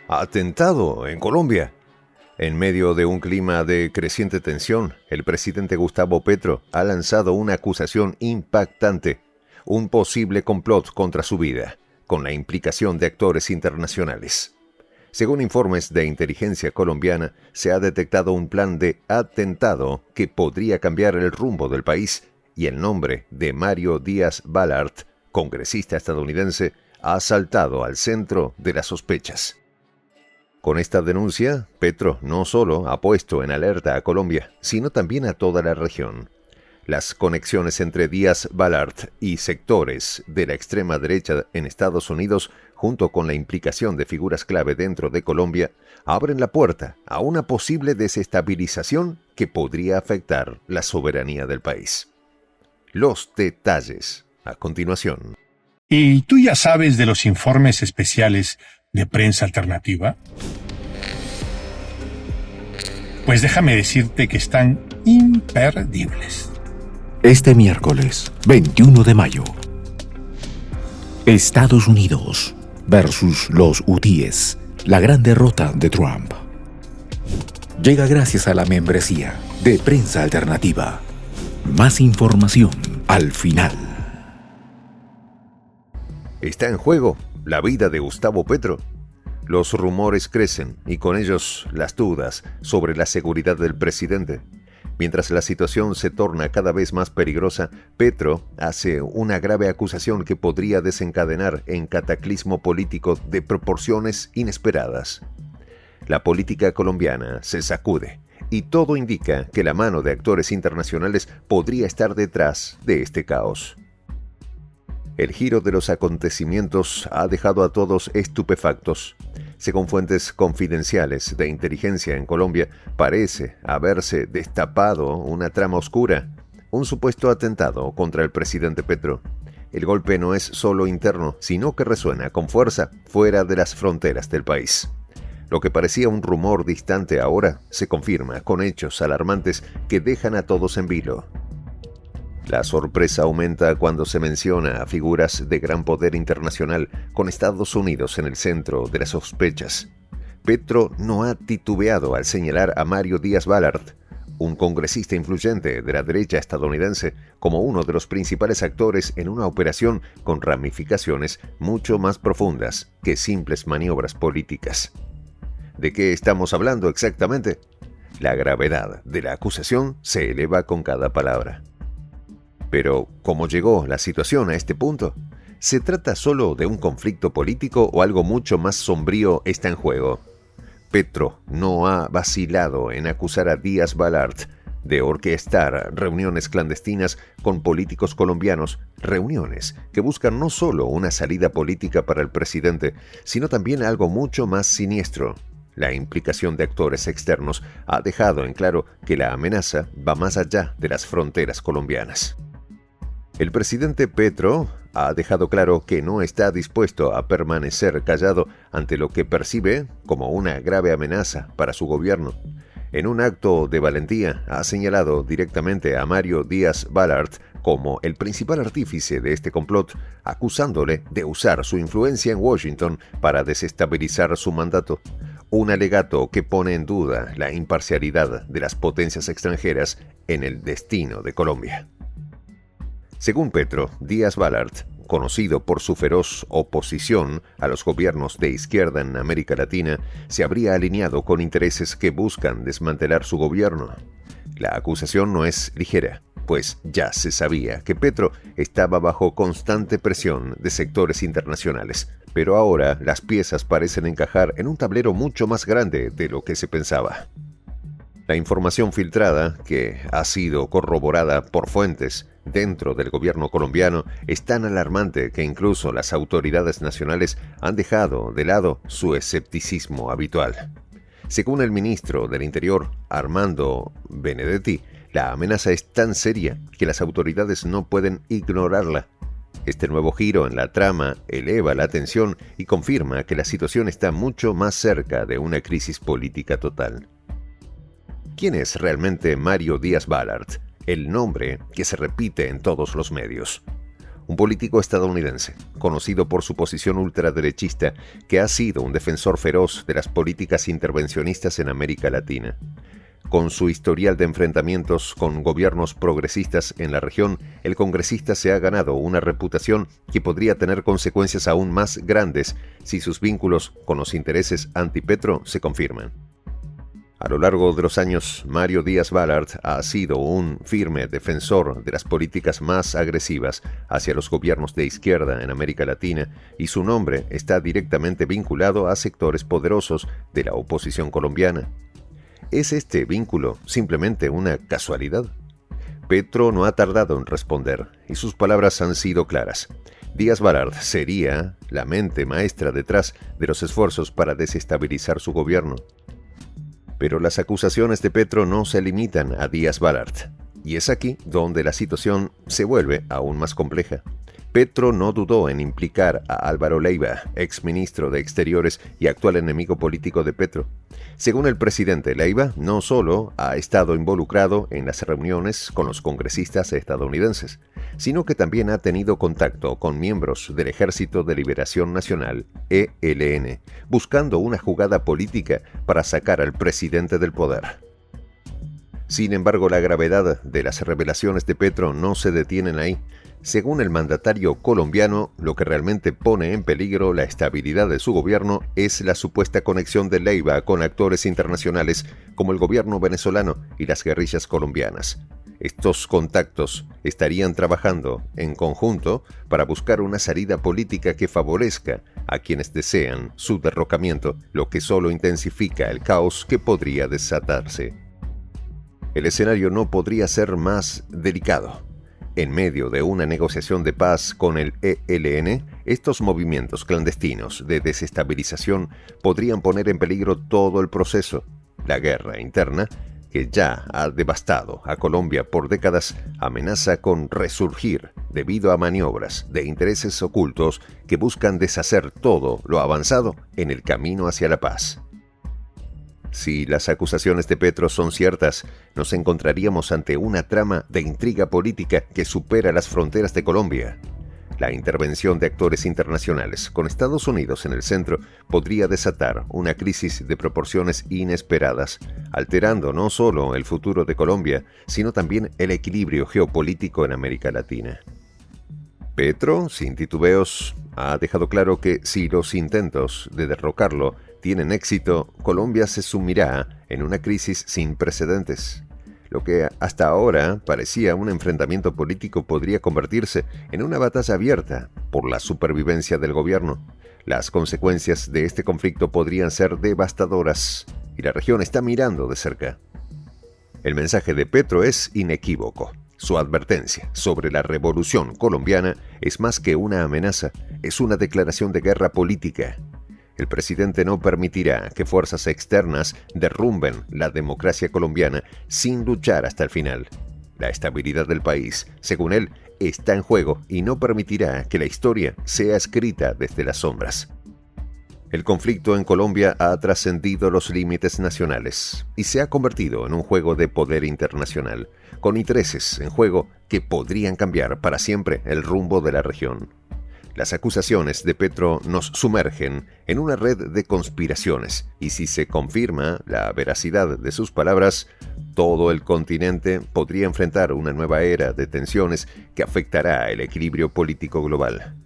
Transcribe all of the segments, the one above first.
Atentado en Colombia. En medio de un clima de creciente tensión, el presidente Gustavo Petro ha lanzado una acusación impactante, un posible complot contra su vida, con la implicación de actores internacionales. Según informes de inteligencia colombiana, se ha detectado un plan de atentado que podría cambiar el rumbo del país y el nombre de Mario Díaz Balart, congresista estadounidense, ha saltado al centro de las sospechas. Con esta denuncia, Petro no solo ha puesto en alerta a Colombia, sino también a toda la región. Las conexiones entre Díaz Balart y sectores de la extrema derecha en Estados Unidos, junto con la implicación de figuras clave dentro de Colombia, abren la puerta a una posible desestabilización que podría afectar la soberanía del país. Los detalles a continuación. ¿Y tú ya sabes de los informes especiales de Prensa Alternativa? Pues déjame decirte que están imperdibles. Este miércoles, 21 de mayo. Estados Unidos versus los hutíes. La gran derrota de Trump. Llega gracias a la membresía de Prensa Alternativa. Más información al final. Está en juego la vida de Gustavo Petro. Los rumores crecen y con ellos las dudas sobre la seguridad del presidente. Mientras la situación se torna cada vez más peligrosa, Petro hace una grave acusación que podría desencadenar en cataclismo político de proporciones inesperadas. La política colombiana se sacude y todo indica que la mano de actores internacionales podría estar detrás de este caos. El giro de los acontecimientos ha dejado a todos estupefactos. Según fuentes confidenciales de inteligencia en Colombia, parece haberse destapado una trama oscura, un supuesto atentado contra el presidente Petro. El golpe no es solo interno, sino que resuena con fuerza fuera de las fronteras del país. Lo que parecía un rumor distante ahora se confirma con hechos alarmantes que dejan a todos en vilo. La sorpresa aumenta cuando se menciona a figuras de gran poder internacional con Estados Unidos en el centro de las sospechas. Petro no ha titubeado al señalar a Mario Díaz Balart, un congresista influyente de la derecha estadounidense, como uno de los principales actores en una operación con ramificaciones mucho más profundas que simples maniobras políticas. ¿De qué estamos hablando exactamente? La gravedad de la acusación se eleva con cada palabra. Pero, ¿cómo llegó la situación a este punto? ¿Se trata solo de un conflicto político o algo mucho más sombrío está en juego? Petro no ha vacilado en acusar a Díaz Balart de orquestar reuniones clandestinas con políticos colombianos, reuniones que buscan no solo una salida política para el presidente, sino también algo mucho más siniestro. La implicación de actores externos ha dejado en claro que la amenaza va más allá de las fronteras colombianas. El presidente Petro ha dejado claro que no está dispuesto a permanecer callado ante lo que percibe como una grave amenaza para su gobierno. En un acto de valentía, ha señalado directamente a Mario Díaz Balart como el principal artífice de este complot, acusándole de usar su influencia en Washington para desestabilizar su mandato. Un alegato que pone en duda la imparcialidad de las potencias extranjeras en el destino de Colombia. Según Petro, Díaz Balart, conocido por su feroz oposición a los gobiernos de izquierda en América Latina, se habría alineado con intereses que buscan desmantelar su gobierno. La acusación no es ligera, pues ya se sabía que Petro estaba bajo constante presión de sectores internacionales, pero ahora las piezas parecen encajar en un tablero mucho más grande de lo que se pensaba. La información filtrada, que ha sido corroborada por fuentes dentro del gobierno colombiano, es tan alarmante que incluso las autoridades nacionales han dejado de lado su escepticismo habitual. Según el ministro del Interior, Armando Benedetti, la amenaza es tan seria que las autoridades no pueden ignorarla. Este nuevo giro en la trama eleva la tensión y confirma que la situación está mucho más cerca de una crisis política total. ¿Quién es realmente Mario Díaz Balart? El nombre que se repite en todos los medios. un político estadounidense, conocido por su posición ultraderechista, que ha sido un defensor feroz de las políticas intervencionistas en América Latina. Con su historial de enfrentamientos con gobiernos progresistas en la región, el congresista se ha ganado una reputación que podría tener consecuencias aún más grandes si sus vínculos con los intereses anti-Petro se confirman. A lo largo de los años, Mario Díaz-Balart ha sido un firme defensor de las políticas más agresivas hacia los gobiernos de izquierda en América Latina, y su nombre está directamente vinculado a sectores poderosos de la oposición colombiana. ¿Es este vínculo simplemente una casualidad? Petro no ha tardado en responder, y sus palabras han sido claras. Díaz-Balart sería la mente maestra detrás de los esfuerzos para desestabilizar su gobierno. Pero las acusaciones de Petro no se limitan a Díaz-Balart, y es aquí donde la situación se vuelve aún más compleja. Petro no dudó en implicar a Álvaro Leiva, exministro de Exteriores y actual enemigo político de Petro. Según el presidente, Leiva no solo ha estado involucrado en las reuniones con los congresistas estadounidenses, sino que también ha tenido contacto con miembros del Ejército de Liberación Nacional, ELN, buscando una jugada política para sacar al presidente del poder. Sin embargo, la gravedad de las revelaciones de Petro no se detienen ahí. Según el mandatario colombiano, lo que realmente pone en peligro la estabilidad de su gobierno es la supuesta conexión de Leiva con actores internacionales como el gobierno venezolano y las guerrillas colombianas. Estos contactos estarían trabajando en conjunto para buscar una salida política que favorezca a quienes desean su derrocamiento, lo que solo intensifica el caos que podría desatarse. El escenario no podría ser más delicado. En medio de una negociación de paz con el ELN, estos movimientos clandestinos de desestabilización podrían poner en peligro todo el proceso. La guerra interna, que ya ha devastado a Colombia por décadas, amenaza con resurgir debido a maniobras de intereses ocultos que buscan deshacer todo lo avanzado en el camino hacia la paz. Si las acusaciones de Petro son ciertas, nos encontraríamos ante una trama de intriga política que supera las fronteras de Colombia. La intervención de actores internacionales, con Estados Unidos en el centro, podría desatar una crisis de proporciones inesperadas, alterando no solo el futuro de Colombia, sino también el equilibrio geopolítico en América Latina. Petro, sin titubeos, ha dejado claro que si los intentos de derrocarlo tienen éxito, Colombia se sumirá en una crisis sin precedentes. Lo que hasta ahora parecía un enfrentamiento político podría convertirse en una batalla abierta por la supervivencia del gobierno. Las consecuencias de este conflicto podrían ser devastadoras y la región está mirando de cerca. El mensaje de Petro es inequívoco. Su advertencia sobre la revolución colombiana es más que una amenaza, es una declaración de guerra política. El presidente no permitirá que fuerzas externas derrumben la democracia colombiana sin luchar hasta el final. La estabilidad del país, según él, está en juego y no permitirá que la historia sea escrita desde las sombras. El conflicto en Colombia ha trascendido los límites nacionales y se ha convertido en un juego de poder internacional, con intereses en juego que podrían cambiar para siempre el rumbo de la región. Las acusaciones de Petro nos sumergen en una red de conspiraciones y si se confirma la veracidad de sus palabras, todo el continente podría enfrentar una nueva era de tensiones que afectará el equilibrio político global.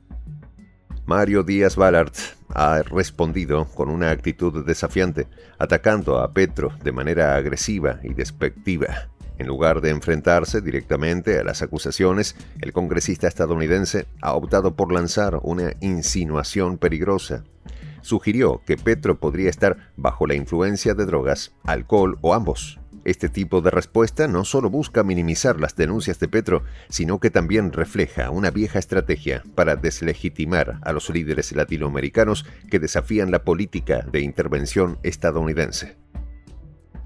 Mario Díaz-Balart ha respondido con una actitud desafiante, atacando a Petro de manera agresiva y despectiva. En lugar de enfrentarse directamente a las acusaciones, el congresista estadounidense ha optado por lanzar una insinuación peligrosa. Sugirió que Petro podría estar bajo la influencia de drogas, alcohol o ambos. Este tipo de respuesta no solo busca minimizar las denuncias de Petro, sino que también refleja una vieja estrategia para deslegitimar a los líderes latinoamericanos que desafían la política de intervención estadounidense.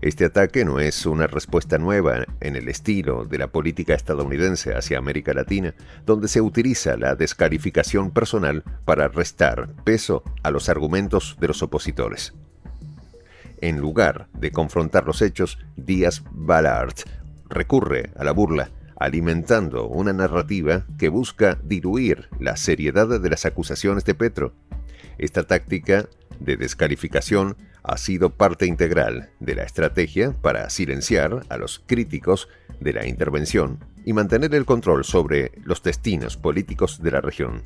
Este ataque no es una respuesta nueva en el estilo de la política estadounidense hacia América Latina, donde se utiliza la descalificación personal para restar peso a los argumentos de los opositores. En lugar de confrontar los hechos, Díaz-Balart recurre a la burla, alimentando una narrativa que busca diluir la seriedad de las acusaciones de Petro. Esta táctica de descalificación ha sido parte integral de la estrategia para silenciar a los críticos de la intervención y mantener el control sobre los destinos políticos de la región.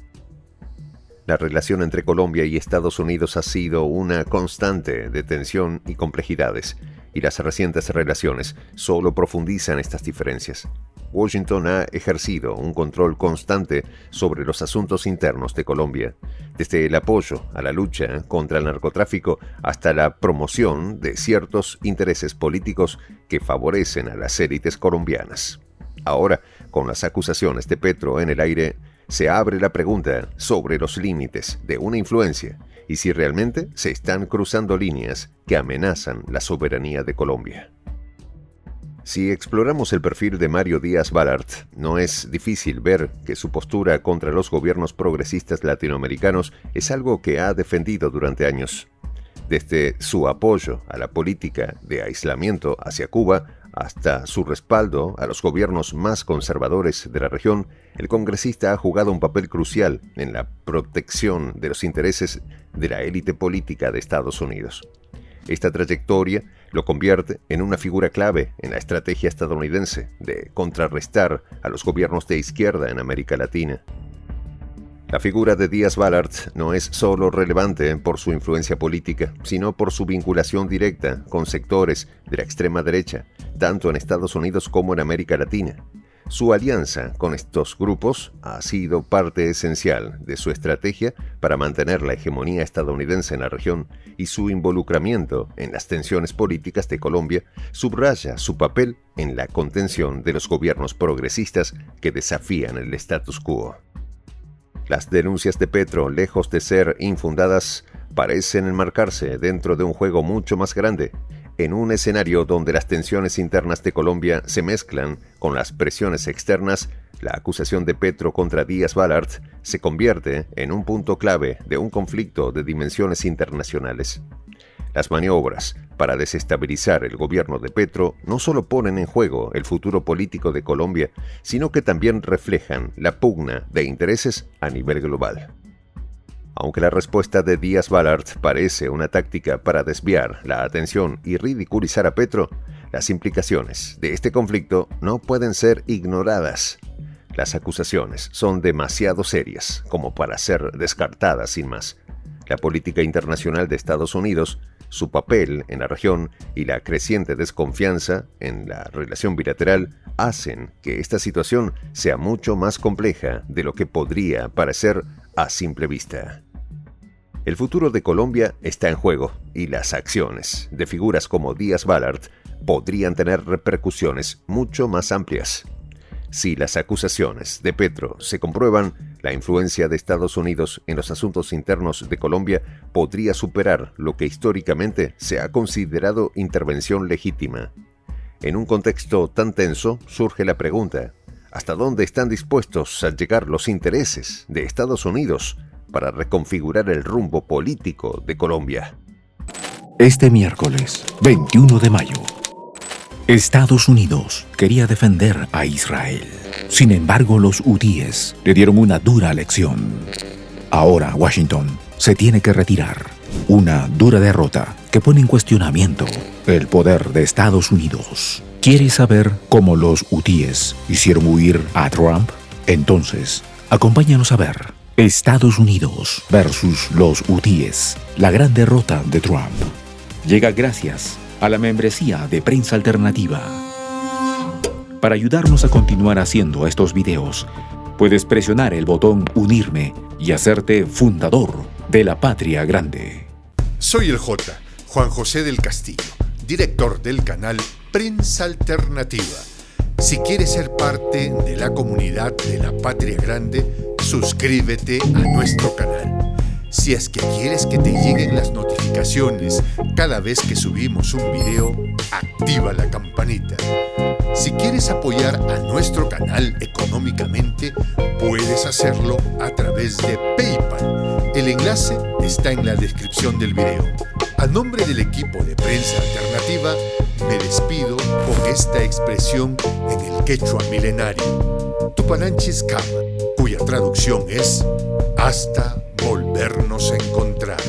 La relación entre Colombia y Estados Unidos ha sido una constante de tensión y complejidades, y las recientes relaciones solo profundizan estas diferencias. Washington ha ejercido un control constante sobre los asuntos internos de Colombia, desde el apoyo a la lucha contra el narcotráfico hasta la promoción de ciertos intereses políticos que favorecen a las élites colombianas. Ahora, con las acusaciones de Petro en el aire, se abre la pregunta sobre los límites de una influencia y si realmente se están cruzando líneas que amenazan la soberanía de Colombia. Si exploramos el perfil de Mario Díaz Balart, no es difícil ver que su postura contra los gobiernos progresistas latinoamericanos es algo que ha defendido durante años. Desde su apoyo a la política de aislamiento hacia Cuba hasta su respaldo a los gobiernos más conservadores de la región, el congresista ha jugado un papel crucial en la protección de los intereses de la élite política de Estados Unidos. Esta trayectoria lo convierte en una figura clave en la estrategia estadounidense de contrarrestar a los gobiernos de izquierda en América Latina. La figura de Díaz Balart no es solo relevante por su influencia política, sino por su vinculación directa con sectores de la extrema derecha, tanto en Estados Unidos como en América Latina. Su alianza con estos grupos ha sido parte esencial de su estrategia para mantener la hegemonía estadounidense en la región, y su involucramiento en las tensiones políticas de Colombia subraya su papel en la contención de los gobiernos progresistas que desafían el status quo. Las denuncias de Petro, lejos de ser infundadas, parecen enmarcarse dentro de un juego mucho más grande, en un escenario donde las tensiones internas de Colombia se mezclan con las presiones externas. La acusación de Petro contra Díaz Balart se convierte en un punto clave de un conflicto de dimensiones internacionales. Las maniobras para desestabilizar el gobierno de Petro no solo ponen en juego el futuro político de Colombia, sino que también reflejan la pugna de intereses a nivel global. Aunque la respuesta de Díaz Balart parece una táctica para desviar la atención y ridiculizar a Petro, las implicaciones de este conflicto no pueden ser ignoradas. Las acusaciones son demasiado serias como para ser descartadas sin más. La política internacional de Estados Unidos, su papel en la región y la creciente desconfianza en la relación bilateral hacen que esta situación sea mucho más compleja de lo que podría parecer a simple vista. El futuro de Colombia está en juego y las acciones de figuras como Díaz Balart podrían tener repercusiones mucho más amplias. Si las acusaciones de Petro se comprueban, la influencia de Estados Unidos en los asuntos internos de Colombia podría superar lo que históricamente se ha considerado intervención legítima. En un contexto tan tenso surge la pregunta: ¿hasta dónde están dispuestos a llegar los intereses de Estados Unidos para reconfigurar el rumbo político de Colombia? Este miércoles, 21 de mayo, Estados Unidos quería defender a Israel. Sin embargo, los hutíes le dieron una dura lección. Ahora Washington se tiene que retirar. Una dura derrota que pone en cuestionamiento el poder de Estados Unidos. ¿Quieres saber cómo los hutíes hicieron huir a Trump? Entonces, acompáñanos a ver Estados Unidos versus los hutíes, la gran derrota de Trump. Llega gracias a la membresía de Prensa Alternativa. Para ayudarnos a continuar haciendo estos videos, puedes presionar el botón Unirme y hacerte fundador de la Patria Grande. Soy el J, Juan José del Castillo, director del canal Prensa Alternativa. Si quieres ser parte de la comunidad de la Patria Grande, suscríbete a nuestro canal. Si es que quieres que te lleguen las notificaciones cada vez que subimos un video, activa la campanita. Si quieres apoyar a nuestro canal económicamente, puedes hacerlo a través de PayPal. El enlace está en la descripción del video. A nombre del equipo de Prensa Alternativa, me despido con esta expresión en el quechua milenario, Tupananchis Kama, cuya traducción es hasta volvernos a encontrar.